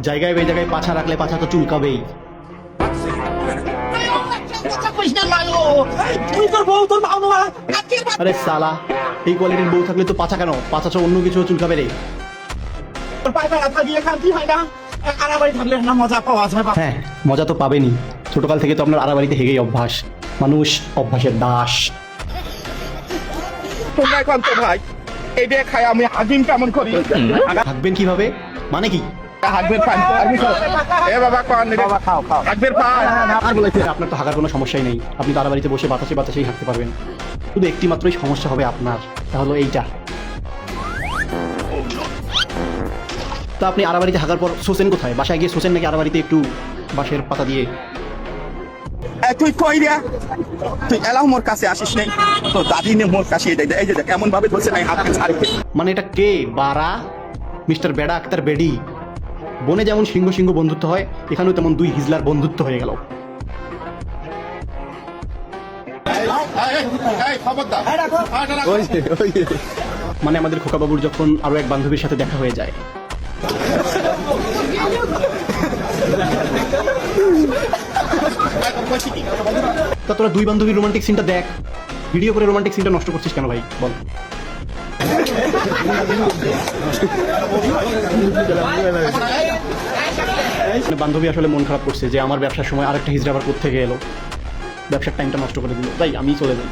জায়গায় বে জায়গায় পাছা রাখলে পাছা তো চুলকাবেই। আরে সালা, এই কোয়ালিটির বউ থাকলে তো পাছা কেন, পাছা তো অন্য কিছু চুলকাবে রে। হ্যাঁ, মজা তো পাবেনি। ছোটকাল থেকে তো আপনার আড়াবাড়িতে হেগেই অভ্যাস। মানুষ অভ্যাসের দাস। তোমরা এখন তো ভাই এইটা খাই আমি হাগিম কেমন করি? থাকবেন কিভাবে, মানে কি? হাগবের পান এ বাবা কোন বাবা খাও খাও হাগবের পান। আর বলেছে আপনার তো হাগার কোনো সমস্যাই নেই, আপনি তো আড়াবাড়িতে বসে বাতাসে বাতাসেই হাঁটতে পারবেন। শুধু একটি মাত্রই সমস্যা হবে আপনার, তা হলো এইটা। তা আপনি আড়াবাড়িতে হাগার পর শোষেন কোথায়? বাসায় গিয়ে শোষেন নাকি আড়াবাড়িতে একটু বাঁশের পাতা দিয়ে? তুই কই রে? তুই এলাও মোর কাছে আসিস নাই, তো দাদি নে মোর কাছে এই যে দেখ এমন ভাবে বলছে নাই হাত ছাড়ে। মানে এটা কে বারা? মিস্টার বেডা আক্তার বেডি। বনে যেমন সিংহ সিংহ বন্ধুত্ব হয়, এখানেও তেমন দুই হিজলার বন্ধুত্ব হয়ে গেল। মানে আমাদের খোকাবাবুর যখন আরো এক বান্ধবীর সাথে দেখা হয়ে যায়, তা তোরা দুই বান্ধবীর রোমান্টিক সিনটা দেখ, ভিডিও করে রোমান্টিক সিনটা নষ্ট করছিস কেন ভাই বল? বান্ধবী আসলে মন খারাপ করছে যে আমার ব্যবসার সময় আরেকটা হিজড়া আবার কোত্থেকে এলো, ব্যবসার টাইমটা নষ্ট করে দিল, তাই আমি চলে যাই।